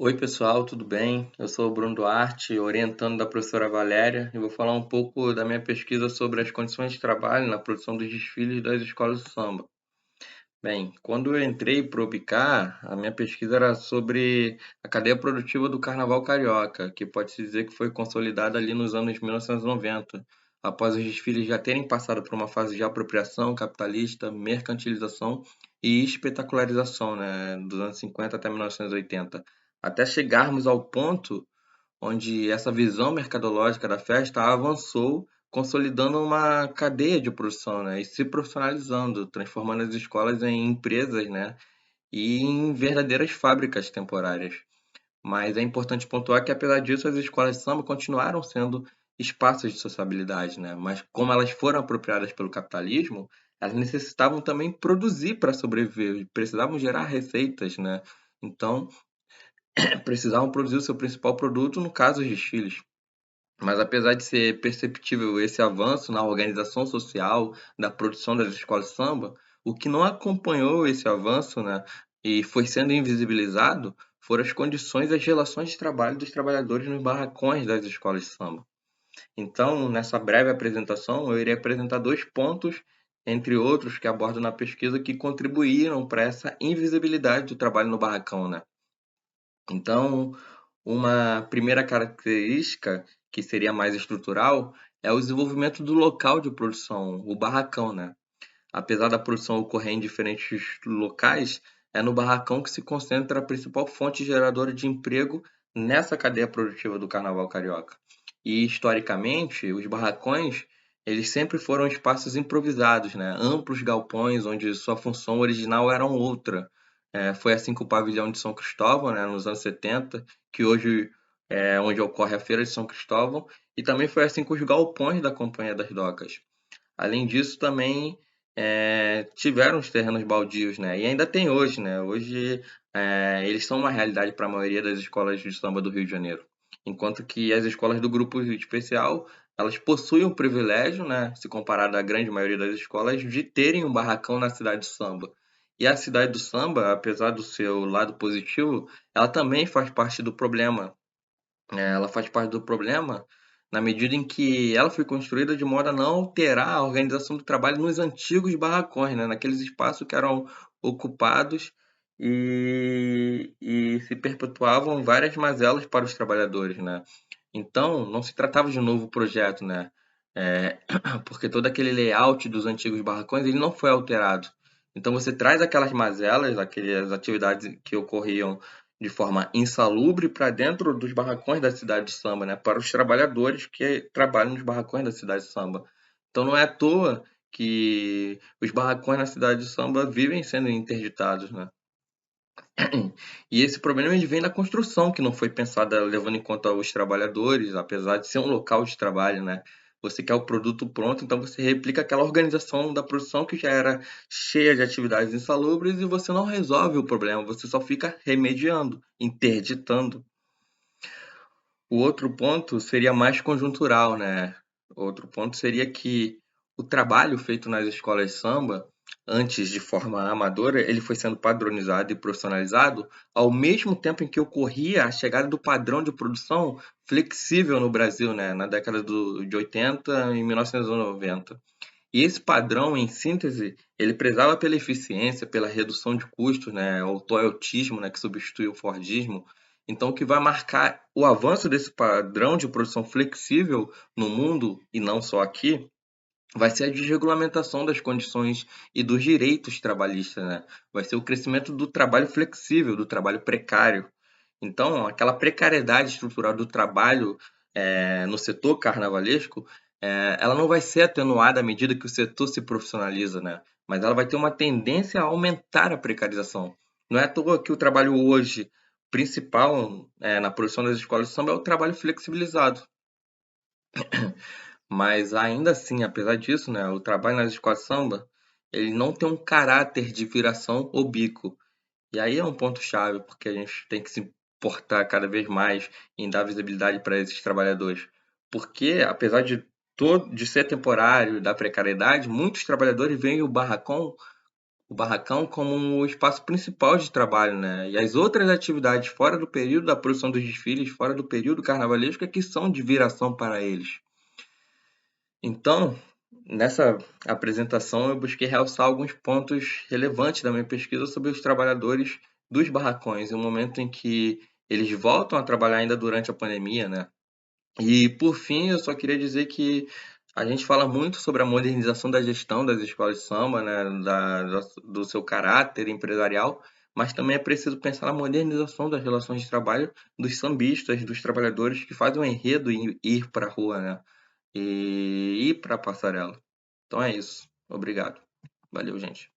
Oi, pessoal, tudo bem? Eu sou o Bruno Duarte, orientando da professora Valéria, e vou falar um pouco da minha pesquisa sobre as condições de trabalho na produção dos desfiles das escolas de samba. Bem, quando eu entrei para o Bicar, a minha pesquisa era sobre a cadeia produtiva do Carnaval Carioca, que pode-se dizer que foi consolidada ali nos anos 1990, após os desfiles já terem passado por uma fase de apropriação capitalista, mercantilização e espetacularização, né, dos anos 50 até 1980, até chegarmos ao ponto onde essa visão mercadológica da festa avançou, consolidando uma cadeia de produção, né, e se profissionalizando, transformando as escolas em empresas, né, e em verdadeiras fábricas temporárias. Mas é importante pontuar que, apesar disso, as escolas de samba continuaram sendo espaços de sociabilidade, né? Mas como elas foram apropriadas pelo capitalismo, elas necessitavam também produzir para sobreviver, precisavam gerar receitas, né? Então, precisavam produzir o seu principal produto, no caso, os desfiles. Mas apesar de ser perceptível esse avanço na organização social da produção das escolas de samba, o que não acompanhou esse avanço, né, e foi sendo invisibilizado, foram as condições e as relações de trabalho dos trabalhadores nos barracões das escolas de samba. Então, nessa breve apresentação, eu irei apresentar dois pontos, entre outros, que abordo na pesquisa, que contribuíram para essa invisibilidade do trabalho no barracão, né? Então, uma primeira característica, que seria mais estrutural, é o desenvolvimento do local de produção, o barracão, né? Apesar da produção ocorrer em diferentes locais, é no barracão que se concentra a principal fonte geradora de emprego nessa cadeia produtiva do Carnaval Carioca. E historicamente, os barracões, eles sempre foram espaços improvisados, né? Amplos galpões onde sua função original era outra. Foi assim que o pavilhão de São Cristóvão, né, nos anos 70, que hoje é onde ocorre a Feira de São Cristóvão, e também foi assim com os galpões da Companhia das Docas. Além disso, também tiveram os terrenos baldios, né? E ainda tem hoje, né? Hoje eles são uma realidade para a maioria das escolas de samba do Rio de Janeiro. Enquanto que as escolas do grupo especial, elas possuem o privilégio, né, se comparado à grande maioria das escolas, de terem um barracão na cidade de samba. E a cidade do samba, apesar do seu lado positivo, ela também faz parte do problema. Ela faz parte do problema na medida em que ela foi construída de modo a não alterar a organização do trabalho nos antigos barracões, né? Naqueles espaços que eram ocupados e se perpetuavam várias mazelas para os trabalhadores, né? Então, não se tratava de um novo projeto, né? É, porque todo aquele layout dos antigos barracões ele não foi alterado. Então, você traz aquelas mazelas, aquelas atividades que ocorriam de forma insalubre para dentro dos barracões da cidade de samba, né? Para os trabalhadores que trabalham nos barracões da cidade de samba. Então, não é à toa que os barracões na cidade de samba vivem sendo interditados, né? E esse problema ele vem da construção, que não foi pensada levando em conta os trabalhadores, apesar de ser um local de trabalho, né? Você quer o produto pronto, então você replica aquela organização da produção que já era cheia de atividades insalubres e você não resolve o problema, você só fica remediando, interditando. O outro ponto seria mais conjuntural, né? Outro ponto seria que o trabalho feito nas escolas de samba, antes de forma amadora, ele foi sendo padronizado e profissionalizado ao mesmo tempo em que ocorria a chegada do padrão de produção flexível no Brasil, né? Na década de 80 e 1990. E esse padrão, em síntese, ele prezava pela eficiência, pela redução de custos, né, o toyotismo, né, que substitui o fordismo. Então, o que vai marcar o avanço desse padrão de produção flexível no mundo, e não só aqui, vai ser a desregulamentação das condições e dos direitos trabalhistas, né? Vai ser o crescimento do trabalho flexível, do trabalho precário. Então, aquela precariedade estrutural do trabalho no setor carnavalesco, ela não vai ser atenuada à medida que o setor se profissionaliza, né? Mas ela vai ter uma tendência a aumentar a precarização. Não é à toa que o trabalho hoje principal na produção das escolas de samba é o trabalho flexibilizado. Mas ainda assim, apesar disso, né, o trabalho nas escolas de samba, ele não tem um caráter de viração ou bico. E aí é um ponto-chave, porque a gente tem que se importar cada vez mais em dar visibilidade para esses trabalhadores. Porque, apesar de ser temporário, da precariedade, muitos trabalhadores veem o barracão o barracão como um espaço principal de trabalho, né? E as outras atividades fora do período da produção dos desfiles, fora do período carnavalesco, é que são de viração para eles. Então, nessa apresentação, eu busquei realçar alguns pontos relevantes da minha pesquisa sobre os trabalhadores dos barracões, e o momento em que eles voltam a trabalhar ainda durante a pandemia, né? E, por fim, eu só queria dizer que a gente fala muito sobre a modernização da gestão das escolas de samba, né, do seu caráter empresarial, mas também é preciso pensar na modernização das relações de trabalho dos sambistas, dos trabalhadores que fazem o enredo e ir para a rua, né, e ir para a passarela. Então é isso. Obrigado. Valeu, gente.